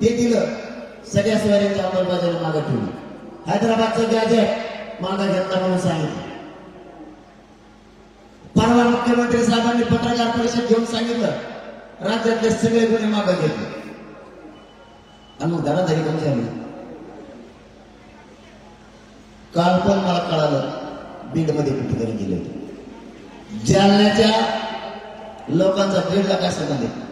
Speaker 4: ते दिलं, सगळ्या सोयऱ्यांची अंमलबजावणी मागे ठेवली. हैदराबादचं गॅजेट मागे घेतला म्हणून सांगितलं. परवा मुख्यमंत्री साहेबांनी पत्रकार परिषद घेऊन सांगितलं राज्यातले सगळे गुन्हे मागे घेतले आणि मग धडाधडी कमी झाली. काल पण मला कळालं बीडमध्ये कुठेतरी गेले होते. जालन्याच्या लोकांचा बीडला काय संबंध आहे?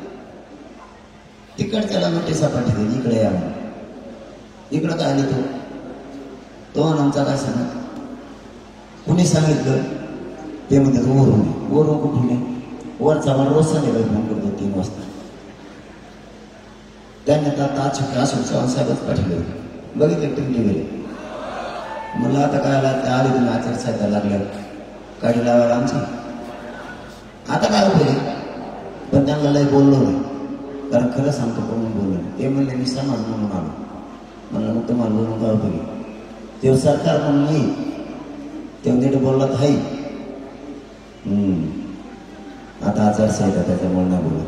Speaker 4: तिकडच्याला नोटिसा पाठवली इकडे या, इकडं काय आली तो आमचा काय सांगा? कुणी सांगितलं? ते म्हणतात वरून कुठून? वरचा मला रोज संध्याकाळी फोन करतो 3 वाजता. त्यांनी आता अशोक चव्हाण साहेबच पाठवले, बघितले तुम्ही गेले. म्हणलं आता काय आले तुम्ही आचारसंहिता लागल्यावर काढी लावायला आमची आता काय उपयोग पण त्यांना लय बोललो नाही कारण खरं सांगतो कोण बोललो नाही ते म्हणले मी समाज म्हणून आलो म्हणलं मग तुम्हाला बोलून काय उपयोग ते सरकार म्हणून नाही ते नीट बोलला तर हाई आता आचारसंहिता त्याच्यामुळे नाही बोलत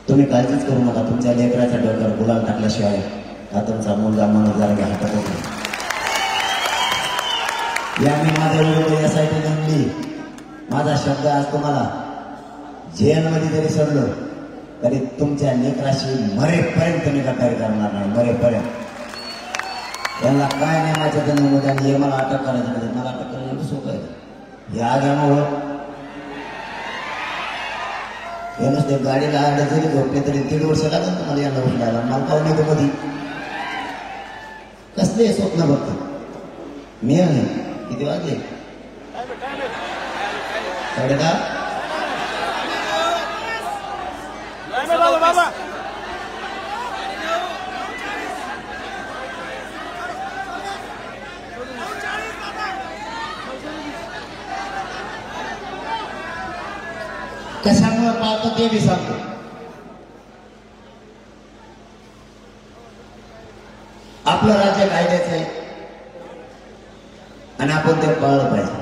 Speaker 4: तुम्ही काळजीच करू नका तुमच्या लेकराच्या डोक्यावर गुलाल टाकल्याशिवाय हा तुमचा मुलगा माणूस जरा घ्या हातातच नाही या मी माझ्या विरोध यासाठी जमली माझा शब्द आज तुम्हाला जेलमध्ये जरी सोडलो तरी तुमच्या लेकराशी मरेपर्यंत तुम्ही गद्दारी करणार नाही मरेपर्यंत त्यांना काय नाही माझ्या जन्ममध्ये आणि हे मला अटक करायचं नाही मला अटक करणं एवढं सोपं आहे हे आग्यामुळं हे नुसते गाडीला आड जरी झोपले तरी 1.5 वर्ष लागेल तुम्हाला यांना उठलायला मला पाहून येतो कधी कसले स्वप्न बघतो मी आहे किती वाजले 10:30 कशामुळे पाहतो ते मी सांगतो आपलं राज्य कायद्याचं आहे आणि आपण ते पाळलं पाहिजे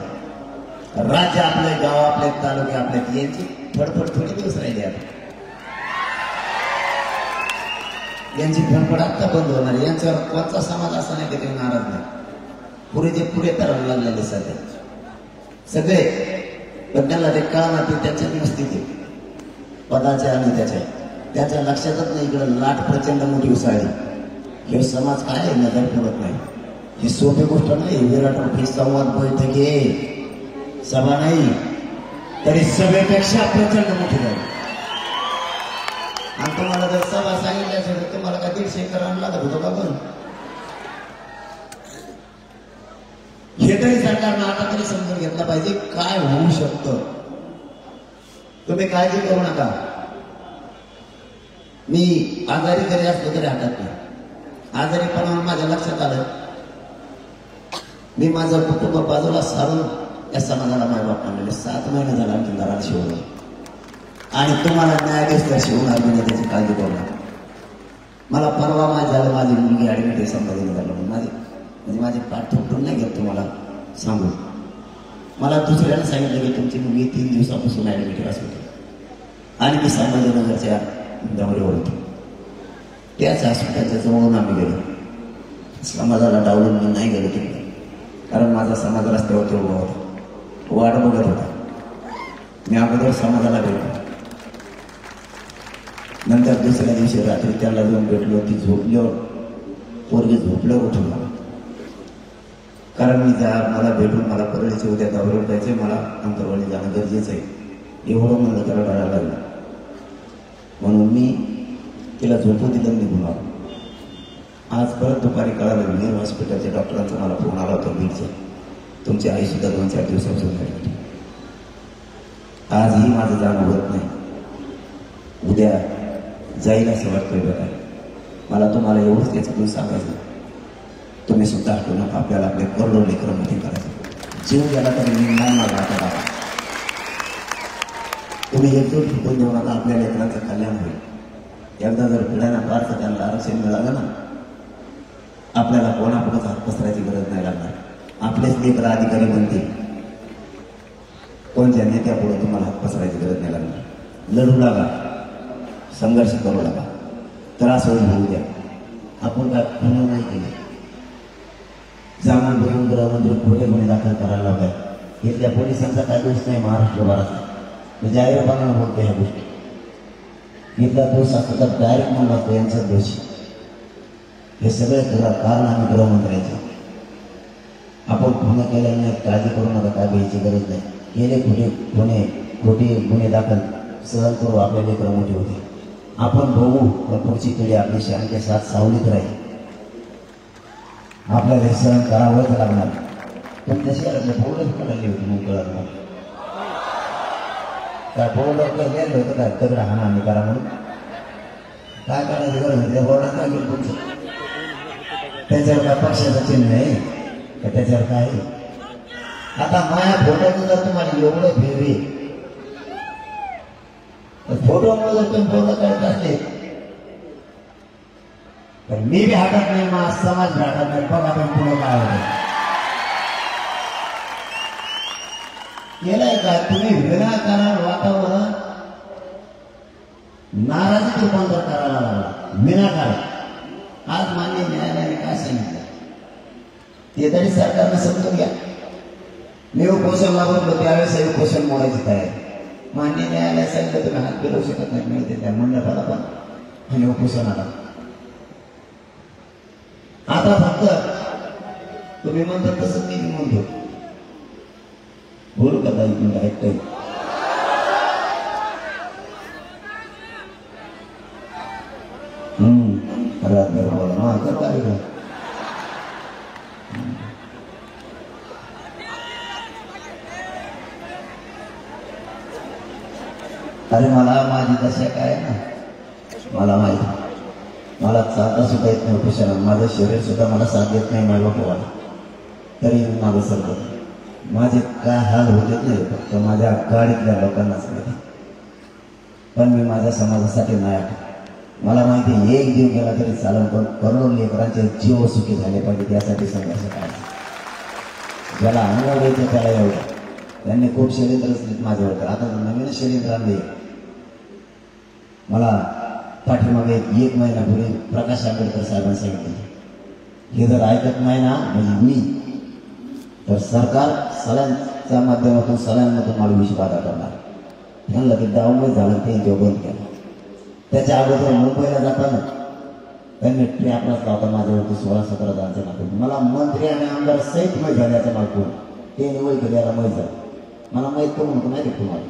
Speaker 4: राज्य आपले गाव आपले तालुके आपले यांची फडफड थोडी दिवस राहिली आता यांची फडफड आत्ता बंद होणार यांच्यावर कोणता समाज असा नाही की ते नाराज नाही पुढे पुढे करायला लागलेले सध्या सगळे पण त्यांना ते कळणार ते त्याच्यात नसते ते पदाच्या आणि त्याच्या लक्षातच नाही इकडं लाट प्रचंड मोठी उसळली हे समाज काय आहे नजर ठेवत नाही ही सोपी गोष्ट नाही विराट मोठी संवाद बैठकी सभा नाही तरी सभेपेक्षा प्रचंड मोठी झाली आणि तुम्हाला जर सभा सांगितली असेल तर तुम्हाला काय 150 एकर लागत होतो का पण हे तरी सरकारनं आता तरी समजून घेतलं पाहिजे काय होऊ शकतं तुम्ही काळजी करू नका मी आजारी जरी असलो तरी हटत नाही आजारीपणा माझ्या लक्षात आलं मी माझं कुटुंब बाजूला सारून या समाजाला मायबाप आणलेले 7 महिने झाला आणखी घरात शिवलं आणि तुम्हाला न्यायाधीश तर शिवणार म्हणजे त्याची काळजी करू नका मला परवा माहीत झालं माझी मुलगी ऍडमिट आहे संपादन झालं म्हणजे माझी पाठ थोपटून नाही घेत तुम्हाला सांगू मला दुसऱ्याने सांगितलं की तुमची मुलगी 3 दिवसापासून ऍडमिट असते आणि मी संभाजीनगरच्या दौऱ्यावर होतो त्याच हॉस्पिटलच्या जवळून आम्ही गेलो समाजाला डावलून मी नाही गेलो तिकडे कारण माझा समाज रस्त्यावर तो उभा होता वाट बघत होता मी अगोदर समाजाला भेटलो नंतर दुसऱ्या दिवशी रात्री त्याला जाऊन भेटलो ती झोपल्यावर पोरगी झोपल्यावर उठवला कारण मी मला भेटून मला परळीचे उद्या दौऱ्यावर जायचे मला अंतरवाली जाणं गरजेचं आहे एवढं म्हणलं त्याला रडायला लागलं म्हणून मी तिला झोपू दिलं निघून आलो आज परत दुपारी कळालं वीर हॉस्पिटलच्या डॉक्टरांचा मला फोन आला होता बीडचा तुमची आई सुद्धा 2-4 दिवसापासून भेटली आजही माझं जाणं होत नाही उद्या जाईल असं वाटतंय बघा मला तुम्हाला एवढंच त्याच्यातून सांगायचं तुम्ही सुद्धा आठवू नका आपल्याला आपले करोडो लेकरं मोठी करायचं जीव गेला तरी मी नाही मागा आता तुम्ही एकजूट फुटून देऊ नका आपल्या लेकरांचं कल्याण होईल एकदा जर पिढ्यांना पार्थ त्यांना आरक्षण मिळालं ना आपल्याला कोणापुढंच हात पसरायची गरज नाही लागणार आपलेच लेकर अधिकारी बनतील कोणत्या नेत्यापुढे तुम्हाला हात पसरायची गरज नाही लागणार लढू लागा संघर्ष करू लागा त्रास होईल होऊ द्या आपण काय पूर्ण नाही केले जामून बघून गृहमंत्री खोटे गुन्हे दाखल करायला लावतात इथल्या पोलिसांचा काय दोष नाही महाराष्ट्रभराचा मी जाहीरपणाने बोलतो ह्या गोष्टी इथला दोष असतो तर डायरेक्ट म्हणला तो यांचा दोष हे सगळे कारण आम्ही गृहमंत्र्यांचे आपण गुन्हे केल्याने काळजी करू नका काय घ्यायची गरज नाही गेले खोटे गुन्हे दाखल सहन करू आपल्या लेकरं मोठी होते आपण बघू तर पुढची पिढी आपली शांती साथ सावलीत राहील आपल्याला सहन करावंच लागणार पण तशी बोलच कळली होती मग कळत मग काय बोर्ड आपलं गेलं होतं काय दगड हाना करा म्हणून काय करायचं गरज होती बोर्डात काय गेलं तुमचं त्याच्यावर काय पक्षाचं चिन्ह आहे का त्याच्यावर काय आहे? आता माझ्या फोटोचं जर तुम्हाला एवढं फेरी फोटोमुळे जर तुम्ही फोटो करत असले तर मी बी हातात नाही, माझा समाज बी हातात नाही. बघा आपण पुढे काय होतं केलंय का तुम्ही? विनाकारण वातावरण नाराजीत रूपांतर करायला लागला विनाकारण. आज मान्य न्यायालयाने काय सांगितलं ते तरी सरकारनं समजून घ्या. मी उपोषण लागलो त्यावेळेस उपोषण मोडायची तयारी. मान्य न्यायालय सांगितलं तुम्ही हात फिरवू शकत नाही, मिळते त्या मंडळाला पण आणि उपोषणाला. आता फक्त तुम्ही म्हणतात तसं मी म्हणतो. बोलू का ताई? तुम्ही ऐकतोय? बोला हा कर कार्यक्रम. अरे मला माझी दशा काय ना मला माहिती. मला चालता सुद्धा येत नाही उपोषणात. माझं शरीर सुद्धा मला साथ देत नाही माझ्या पोवाला. तरी माझं सरकार माझे काय हाल होत नाही फक्त माझ्या गाडीतल्या लोकांनाच माहिती. पण मी माझ्या समाजासाठी नाही. मला माहिती आहे एक जीव गेला तरी चालेल, पण करोडो लेकरांचे जीव सुखी झाले पाहिजे त्यासाठी संघर्ष करायचा. ज्याला अनुभव येतो त्याला एवढं. त्यांनी खूप षडयंत्र असलेत माझ्यावर. आता नवीन षडयंत्र आणले. मला पाठीमागे 1 महिन्यापूर्वी प्रकाश आंबेडकर साहेबांनी सांगितलं हे जर ऐकत नाही ना म्हणजे मी तर सरकार सलांच्या माध्यमातून सलांमधून मला विषबाधा करणार. त्यांना ते डावमय झालं ते जो बंद केलं. त्याच्या अगोदर मुंबईला जाताना त्यांनी ट्रॅपलाच लावता माझ्यावरती 16-17 जणांचे नाव. मला मंत्री आणि आमदार सहित माहीत झाल्याचं मला कोण ते निवड केल्याला माहीत झालं. मला माहीत करून होतं माहिती तुम्हाला.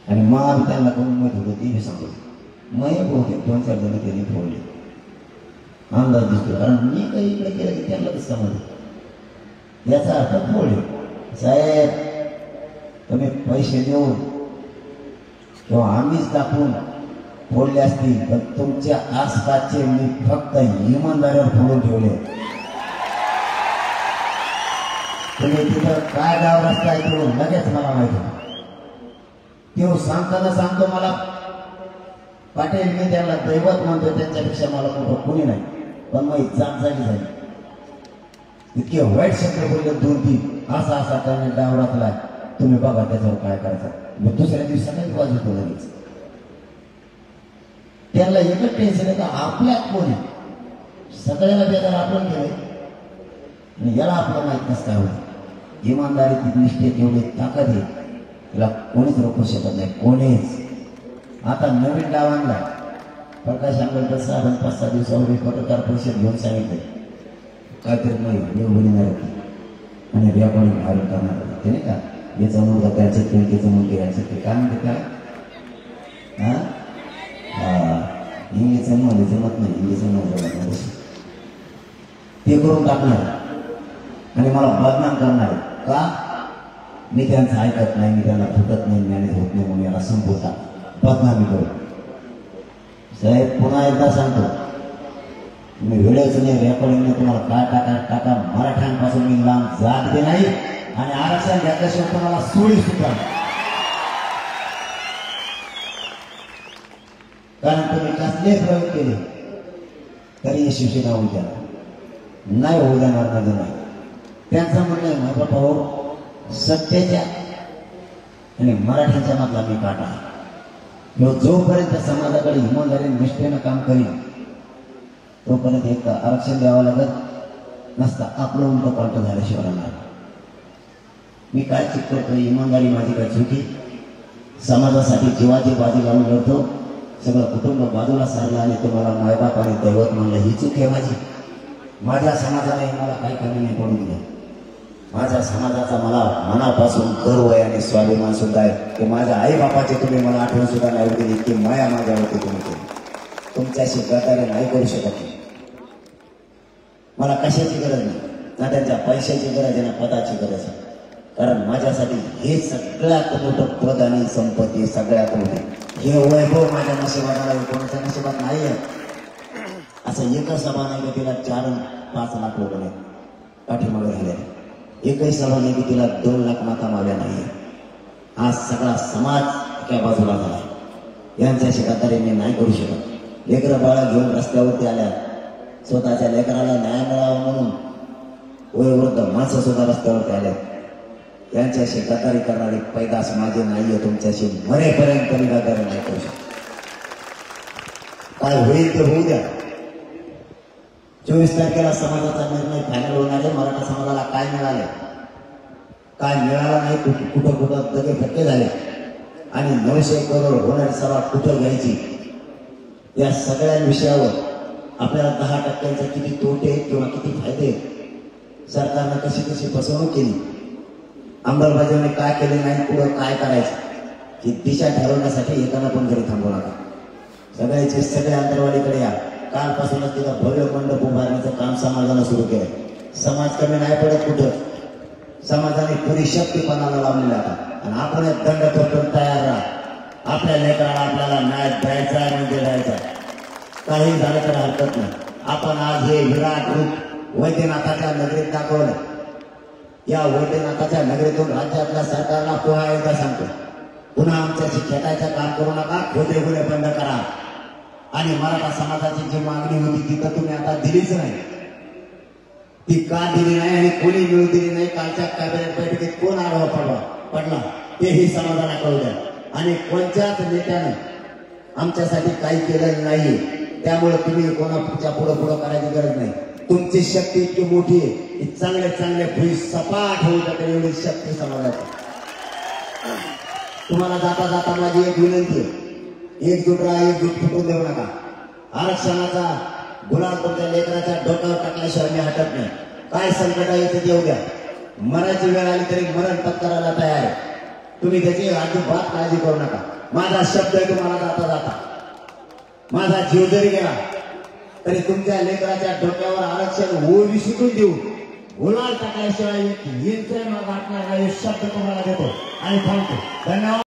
Speaker 4: आणि मग त्यांना कोण माहीत होतं ते सांगतो. मग बहुतेक 2-4 जण त्यांनी फोडले. अंदाज दिसतो कारण मी काही इकडे केलं की त्यांना कसं समजलं. याचा अर्थ फोडले. साहेब तुम्ही पैसे देऊन किंवा आम्हीच दाखवून फोडले असतील पण तुमच्या आसपासचे मी फक्त इमानदारीवर फोडून ठेवले. तुम्ही तिथं काय गाव रस्ता आहे तो लगेच मला माहिती. तो सांगताना सांगतो मला पाटील मी त्यांना दैवत म्हणतो त्यांच्यापेक्षा मला मोठं कोणी नाही. पण मग जाग जागी झाली. इतके वाईट शब्द बोलले 2-3 असा त्यांनी डाव राखलाय. तुम्ही बघा त्याच्यावर काय करायचं. मग दुसऱ्या दिवशी सगळ्यात वाजवतो लगेच. त्यांना एकच टेन्शन आहे का आपल्यात कोणी सगळ्याला बेजार आपण केले आणि याला आपलं माहीत नसतं काय होतं. इमानदारी निष्ठेत एवढी ताकद आहे तिला कोणीच रोखू शकत नाही कोणीच. आता नवीन डाव आणला प्रकाश आंबेडकर साहेबांनी 5-6 दिवसापूर्वी पत्रकार परिषद घेऊन सांगितले काहीतरी नाही होणार होती आणि रेकॉर्डिंग व्हायरल करणार होते. ते नाही का याचा मुलगा त्याचे त्याचं मुलगी यायचं ते काय म्हणते काय इंग्लिशचं मध्ये जमत नाही. इंग्लिशचं मध्ये ते करून टाकणार आणि मला बदनाम करणार. का मी त्यांचं ऐकत नाही, मी त्यांना फुटत नाही, मॅनेज होत नाही म्हणून याला संपवता बदनामी करू. साहेब पुन्हा एकदा सांगतो मी व्हिडिओचं नाही रेकॉर्डिंग नाही तुम्हाला काय टाका मराठ्यांपासून मी लांब जात नाही आणि आरक्षण घेतल्याशिवाय तुम्हाला सोडी सुद्धा. कारण तुम्ही कसले प्रयोग केले तरी शिवसेना होऊ देणार नाही, होऊ देणार नाही. त्यांचं म्हणणं आहे माझा भाऊ सत्तेच्या आणि मराठ्यांच्या मधला मी काटा किंवा जोपर्यंत समाजाकडे इमानदारी निष्ठेनं काम करीन तोपर्यंत एक आरक्षण द्यावं लागत नसता. आपलं उलट पालट झाल्याशिवाय राहणार. मी काय चूक करतो इमानदारी माझी काय चुकी. समाजासाठी जीवाची बाजी लावून लढतो. सगळं कुटुंब बाजूला सारलं आणि तुम्हाला मायबाप आणि दैवत म्हणलं ही चूक आहे माझी. माझ्या समाजाने मला काही कमी नाही पडून दिलं. माझ्या समाजाचा मला मनापासून गर्व आहे आणि स्वाभिमान सुद्धा आहे की माझ्या आई बापाची तुम्ही मला आठवण सुद्धा नाही दिली की माया माझ्यावरती तुम्ही केली. तुमच्याशी गद्दारी नाही करू शकत. मला कशाची गरज नाही ना त्यांच्या पैशाची गरज आहे ना पदाची गरज आहे. कारण माझ्यासाठी हे सगळ्यात मोठं पद आणि संपत्ती सगळ्यात मोठी. हे वैभव माझ्या नशिबात आला कोणाच्या नशिबात नाही आहे. असं एकच सभा नाही की तिला 4-5 लाख लोक नाही पाठीमागे झाले, एकही सभा नाही की तिला 2 लाख माता मावल्या नाही. आज सगळा समाज एका बाजूला झाला. यांच्याशी गद्दारी मी नाही करू शकत. लेकरं बाळा घेऊन रस्त्यावरती आल्या, स्वतःच्या लेकराला न्याय मिळावा म्हणून वयोवृद्ध माणसं सुद्धा रस्त्यावरती आल्या. यांच्याशी गद्दारी करणारी पैदास माझी नाहीये. तुमच्याशी मरेपर्यंत मी गद्दारी नाही करू शकत. काय होईल ते होऊ द्या. 24 तारखेला समाजाचा निर्णय फायनल होणार आहे. मराठा समाजाला काय मिळाले, काय मिळालं नाही, कुठं कुठं दगे फटके झाले आणि 900 करोड होणारी सभा कुठं घ्यायची, या सगळ्या विषयावर आपल्याला 10% किती तोटे किंवा किती फायदे, सरकारनं कशी कशी फसवणूक केली, अंमलबजावणी काय केली नाही, पुढं काय करायचं ही दिशा ठरवण्यासाठी एकाला पण घरी थांबू नका. सगळ्याचे सगळे अंतरवाडीकडे या. कालपासूनच तिथं भव्य मंडप उभारण्याचं काम समाजानं सुरू केलंय. समाज कमी नाही पडत कुठं. समाजाने पुरी शक्तीपणाला लावलेला आता आणि आपण दंड तोडून तयार राहा. आपल्या लेकराला आपल्याला न्याय द्यायचा म्हणजे द्यायचा. काही झालं तर हरकत नाही. आपण आज हे विराट रूप वैद्यनाथाच्या नगरीत दाखवलं. या वैद्यनाथाच्या नगरीतून राज्यातल्या सरकारला पुन्हा एकदा सांगतो, पुन्हा आमच्याशी खेटायचं काम करू नका. खोटे गुन्हे बंद करा. आणि मराठा समाजाची जी मागणी होती ती तर तुम्ही आता दिलीच नाही. ती का दिली नाही आणि कोणी मिळू दिली नाही, कालच्या कॅबिनेट बैठकीत कोण आढावा पडला तेही समाजाला कळू द्या. आणि कोणत्याच नेत्याने आमच्यासाठी काही केलं नाही. त्यामुळे तुम्ही कोणाच्या पुढं करायची गरज नाही. तुमची शक्ती इतकी मोठी आहे की चांगले चांगले भुई सपाट होऊ शकते एवढी शक्ती समाजाची. तुम्हाला जाता जाता माझी एक विनंती आहे, एकजूट राहा, एकजूट फुटून देऊ नका. आरक्षणाचा गुलाम तुमच्या लेकराच्या डोक्यावर टाकल्याशिवाय मी हटत नाही. काय संकट येते येऊ द्या. मराठी वेळ आली तरी मरण पत्करायला तयार आहे. तुम्ही त्याची अजिबात काळजी करू नका. माझा शब्द आहे तुम्हाला जाता जाता. माझा जीव जरी गेला तरी तुमच्या लेकराच्या डोक्यावर आरक्षण ओविशीतून देऊ, गुलाल टाकल्याशिवाय शब्द तुम्हाला देतो आणि थांबतो. धन्यवाद.